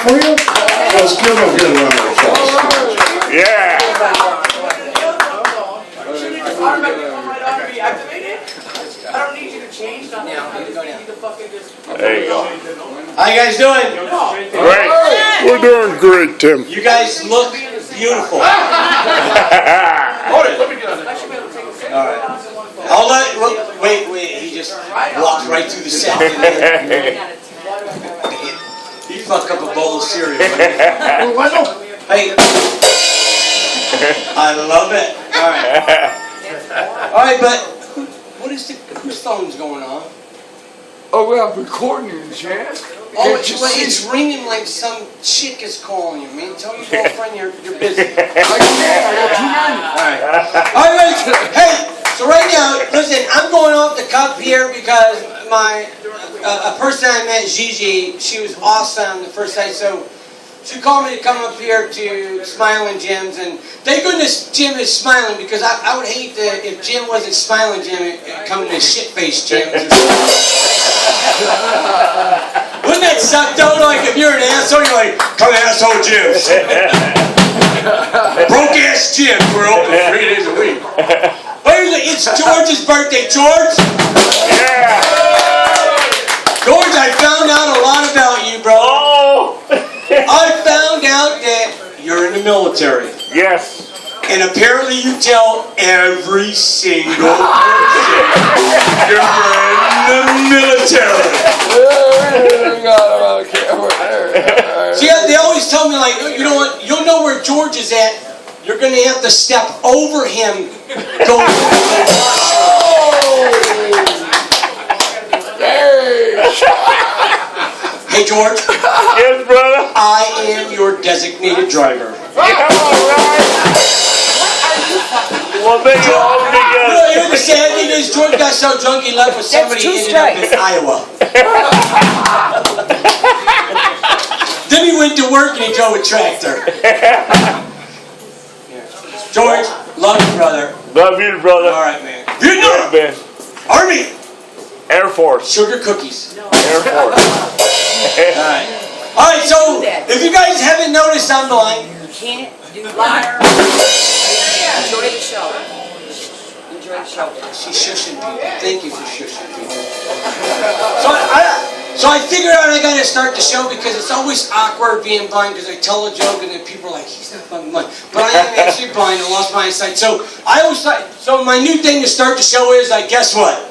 for you? Let's give him a good round of applause. Yeah. I don't need you to change nothing. There you go. How you guys doing? Great. We're doing great, Tim. You guys look beautiful. Hold it, let me get on there. Alright. I'll wait, he just walked right through the set. He fucked up a bowl of cereal. Hey. I love it. Alright, but whose phone's going on? Oh, we have recording in chat. Oh, it's ringing like some chick is calling you, man. Tell your girlfriend you're busy. I got too many. Alright, hey, so right now, listen, I'm going off the cuff here because a person I met, Gigi, she was awesome the first night, so she called me to come up here to Smiling Jim's, and thank goodness Jim is smiling, because I would hate if Jim wasn't smiling Jim, it'd come to shit-faced Jim. Wouldn't that suck though? Like if you're an asshole, you're like, come asshole Jim's. Broke ass Jim, we're open 3 days a week. But it's George's birthday, George. Yeah. George, I found out a lot about you, bro. Oh. I found out that you're in the military. Yes. And apparently you tell every single person you're in the military. See, they always tell me, like, you know what, you'll know where George is at. You're going to have to step over him. Go. Hey, George. Yes, brother. I am your designated driver. Yeah, all right. Well, then you all together. You know, the sad thing is, George got so drunk he left with somebody who ended up in Iowa. Then he went to work and he drove a tractor. George, love you, brother. Love you, brother. All right, man. Vietnam, Man. Army, Air Force. sugar cookies. Air Force. All right, so if you guys haven't noticed, I'm blind. Can't do liar. Enjoy the show. Enjoy the show. She's shushing people. Thank you for shushing people. So I figured out I gotta start the show because it's always awkward being blind because I tell a joke and then people are like, he's not fucking blind. But I am actually blind. I lost my eyesight. So I always thought, so my new thing to start the show is like, guess what?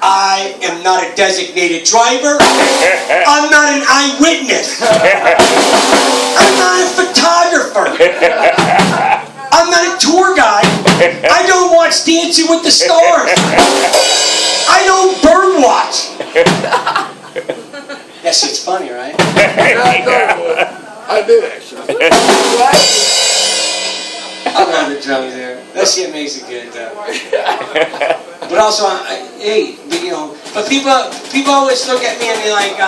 I am not a designated driver. I'm not an eyewitness. I'm not a photographer. I'm not a tour guide. I don't watch Dancing with the Stars. I don't bird watch. That shit's funny, right? I did actually. I love the drums there. That shit makes it good, though. But also, hey, you know, but people always look at me and be like,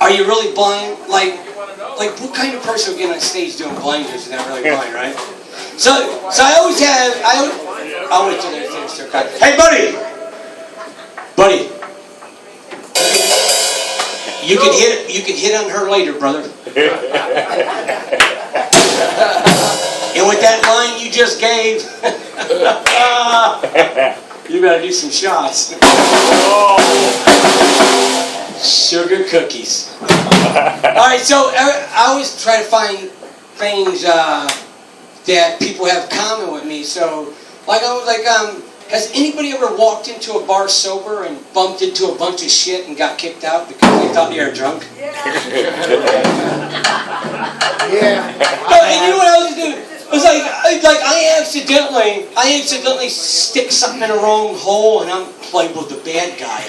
are you really blind? Like what kind of person would get on stage doing blind music and not really blind, right? So I always have, I'll wait till they finish their cut. Hey, buddy, you can hit on her later, brother. And with that line you just gave, you better do some shots. Sugar cookies. Alright, so I always try to find things that people have in common with me. So, like, I was like, has anybody ever walked into a bar sober and bumped into a bunch of shit and got kicked out because they thought they were drunk? Yeah. And you know what I was doing? It was like I accidentally stick something in the wrong hole and I'm playing with the bad guy.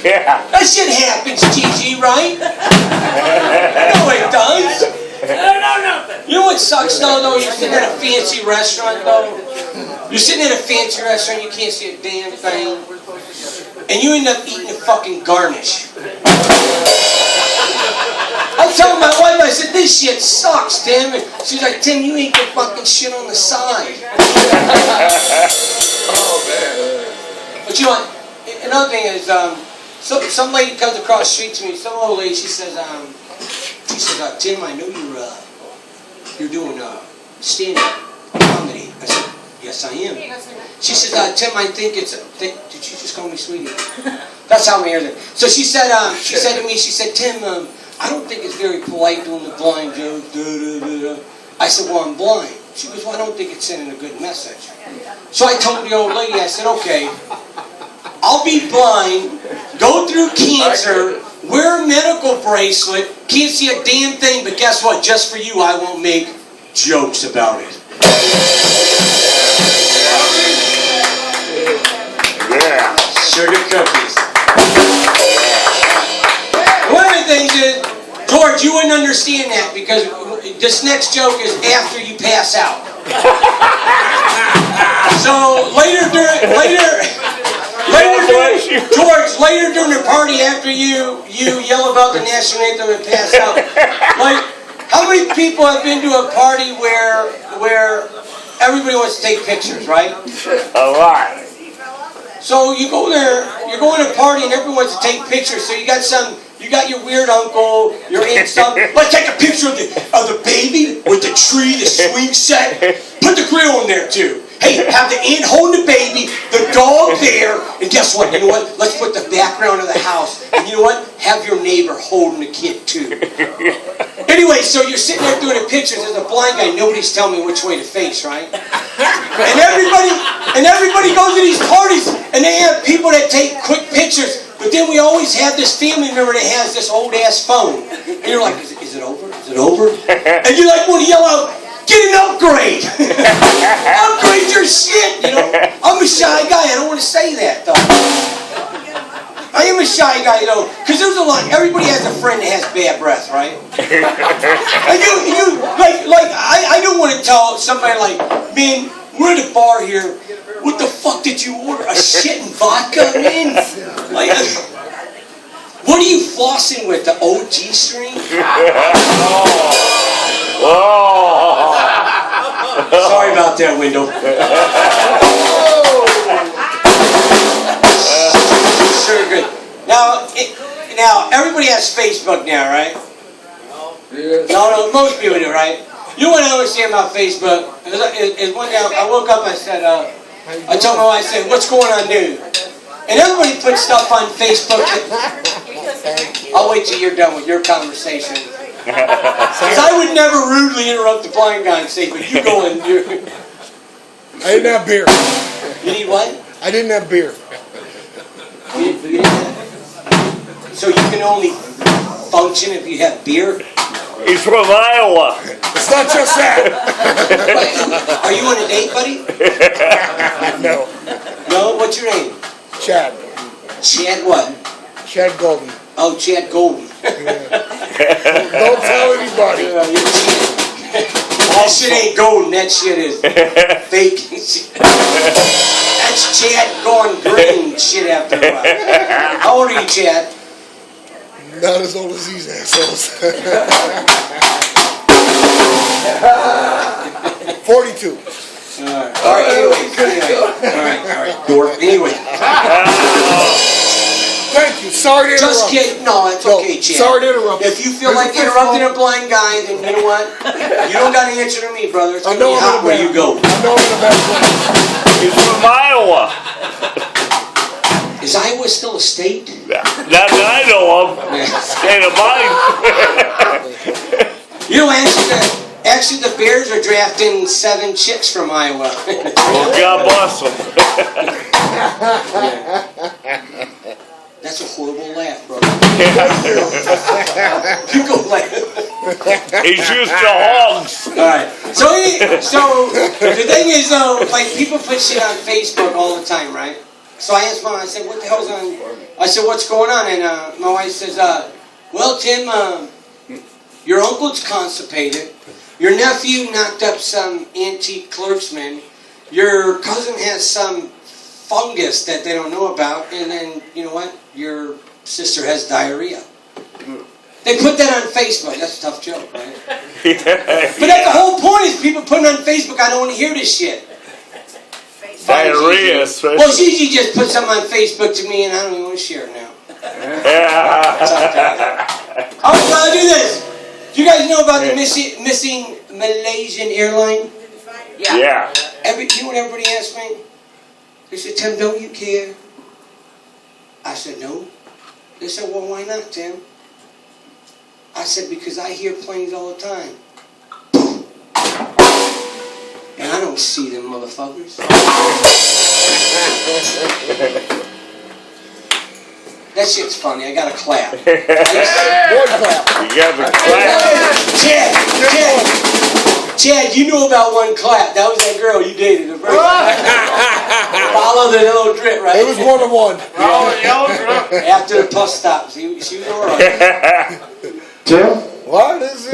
Yeah. That shit happens, Gigi, right? No, it does. I don't know nothing. You know what sucks though? You're sitting at a fancy restaurant though. You're sitting at a fancy restaurant, you can't see a damn thing. And you end up eating a fucking garnish. I was telling my wife, I said, this shit sucks, Tim. And she's like, Tim, you eat the fucking shit on the side. Oh man. But you know what? Another thing is, some lady comes across the street to me, some old lady, she says, Tim, I know you're doing stand-up comedy. I said, yes, I am. She says, Tim, I think did you just call me sweetie? That's how I hear it. So she said to me, Tim, I don't think it's very polite doing the blind joke. I said, well, I'm blind. She goes, well, I don't think it's sending a good message. So I told the old lady, I said, okay, I'll be blind, go through cancer, wear a medical bracelet, can't see a damn thing, but guess what? Just for you, I won't make jokes about it. Yeah. Sugar cookies. One of the things is, George, you wouldn't understand that because this next joke is after you pass out. So later during the party after you yell about the national anthem and pass out. Like, how many people have been to a party where everybody wants to take pictures, right? A lot. So you go there, you're going to a party and everyone wants to take pictures. So you got your weird uncle, your aunt, stuff. Let's take a picture of the baby with the tree, the swing set. Put the grill in there too. Hey, have the aunt holding the baby, the dog there, and guess what? You know what? Let's put the background of the house. And you know what? Have your neighbor holding the kid too. Anyway, so you're sitting there doing the pictures as a blind guy. Nobody's telling me which way to face, right? And everybody goes to these parties, and they have people that take quick pictures. But then we always have this family member that has this old ass phone, and you're like, is it over? Is it over? And you like want to yell out, get an upgrade! Upgrade your shit! You know, I'm a shy guy. I don't want to say that though. I am a shy guy though, because there's a lot. Everybody has a friend that has bad breath, right? And I don't want to tell somebody like, man, we're at a bar here. What the fuck did you order? A shit and vodka, man? Like, what are you flossing with? The OG string? Oh. Sorry about that, window. Sure, good. Now everybody has Facebook now, right? Yes. No, most people do, right? You know what I understand about Facebook? Is one day I woke up, I said, I told my wife, I said, what's going on new? And everybody puts stuff on Facebook. I'll wait till you're done with your conversation. Because I would never rudely interrupt the blind guy and say, but you go and do. I didn't have beer. You need what? I didn't have beer. You didn't have? So you can only function if you have beer? He's from Iowa. It's not just that. Are you on a date, buddy? No. No? What's your name? Chad. Chad what? Chad Golden. Oh, Chad Golden. Don't tell anybody. That shit ain't golden. That shit is fake. That's Chad going green shit after a while. How old are you, Chad? Not as old as these assholes. 42. All right, anyway. All right, dork. Anyway. Thank you. Sorry to interrupt. Just kidding. No, it's okay, Chad. Sorry to interrupt. If you feel like interrupting a blind guy, then you know what? You don't got to answer to me, brother. It's going to be hot where you go. I know I'm in a bad place. He's from Iowa. Is Iowa still a state? Not that I know of. State of mind. You know, actually the Bears are drafting 7 chicks from Iowa. Well, God bless them. That's a horrible laugh, brother. You go laugh. He's used to hogs. Alright. So the thing is though, like people put shit on Facebook all the time, right? So I asked Mom, I said, what the hell's on? I said, what's going on? And my wife says, well, Tim, your uncle's constipated. Your nephew knocked up some antique clerksman. Your cousin has some fungus that they don't know about. And then, you know what? Your sister has diarrhea. They put that on Facebook. That's a tough joke, right? But that's the whole point is people putting on Facebook, I don't want to hear this shit. Diarrhea, Well, Gigi just put something on Facebook to me and I don't even want to share it now. All right, so I'll do this. Do you guys know about the missing Malaysian airline? Yeah. You know what everybody asked me? They said, Tim, don't you care? I said, no. They said, well, why not, Tim? I said, because I hear planes all the time. And I don't see them motherfuckers. That shit's funny. I gotta clap. Boy clap. You got the clap. Chad, you know about one clap. That was that girl you dated. The first follow the little drip, right? It was 1-on-1. After the bus stop. She was alright. Tim? What is it?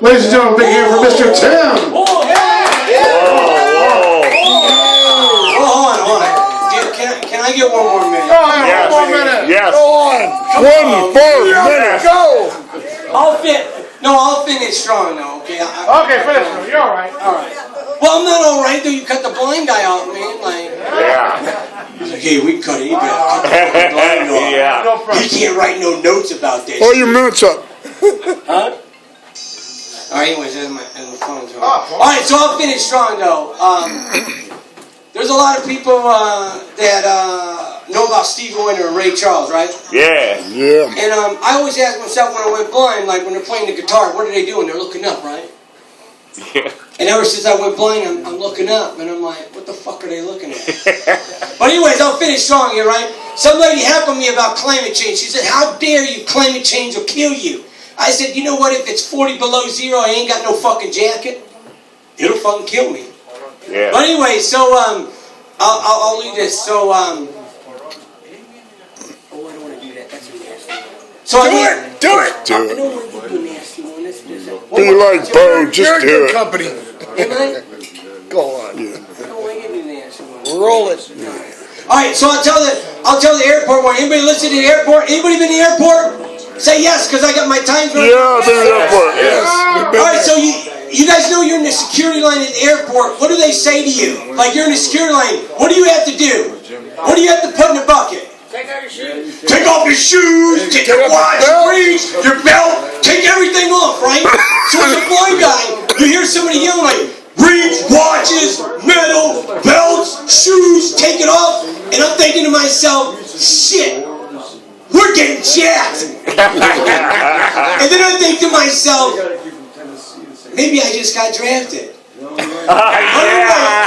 Ladies and gentlemen, big hand for Mr. Tim. Whoa. Hold on. Can I get one more minute? Yes. One more minute. Yes. Go on. 1 more minute. Go. I'll finish strong though, okay? Okay, finish. You're all right. Alright. Well, I'm not alright though. You cut the blind guy off, man. Like, Yeah. he's like, hey, we can cut it. You gotta cut the fucking blind off. Yeah. He can't write no notes about this. Pull your minutes up. Huh? Alright, anyways, that's my phone. Alright, so I'll finish strong though. There's a lot of people that know about Stevie Wonder and Ray Charles, right? Yeah. Yeah. And I always ask myself when I went blind, like when they're playing the guitar, what are they doing? They're looking up, right? Yeah. And ever since I went blind, I'm looking up, and I'm like, what the fuck are they looking at? But anyways, I'll finish strong here, right? Some lady heckled me about climate change. She said, how dare you, climate change will kill you. I said, you know what, if it's 40 below zero, I ain't got no fucking jacket. It'll fucking kill me. Yeah. But anyway, so I'll leave this. So oh, I don't want to do that. That's a nasty one. So Do it. Do it. I don't want to do a nasty one. Let's do that. Be like Bo. Just You're do good it. company. Am I? Go on. I don't want to do the nasty one. Roll it. All right. So I'll tell the airport one. Anybody listen to the airport? Anybody been to the airport? Say yes, because I got my times right. Yeah, I've been to the airport. Yes. All right. So you guys know you're in the security line at the airport. What do they say to you? Like you're in the security line. What do you have to do? What do you have to put in the bucket? Take out your shoes. Take off your shoes, take your watch, your belt, take everything off, right? So as a blind guy, you hear somebody yelling like, rings, watches, metal, belts, shoes, take it off. And I'm thinking to myself, shit, we're getting jacked. And then I think to myself, maybe I just got drafted.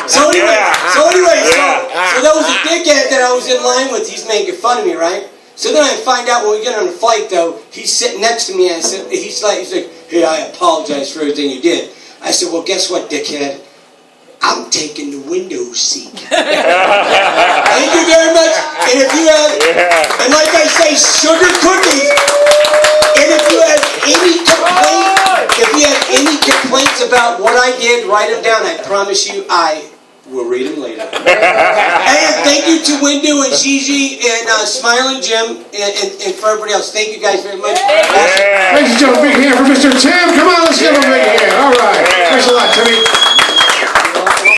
So that was a dickhead that I was in line with. He's making fun of me, right? So then I find out when we get on the flight, though, he's sitting next to me. And I said, he's like, hey, I apologize for everything you did. I said, well, guess what, dickhead? I'm taking the window seat. Thank you very much. And if you have, and like I say, sugar cookies. And if you have any complaints about what I did, write them down. I promise you, I will read them later. And thank you to Windu and Gigi and Smiling Jim and for everybody else. Thank you guys very much. Ladies and gentlemen, big hand for Mr. Tim. Come on, let's give him a big hand. All right. Thanks a lot, Timmy.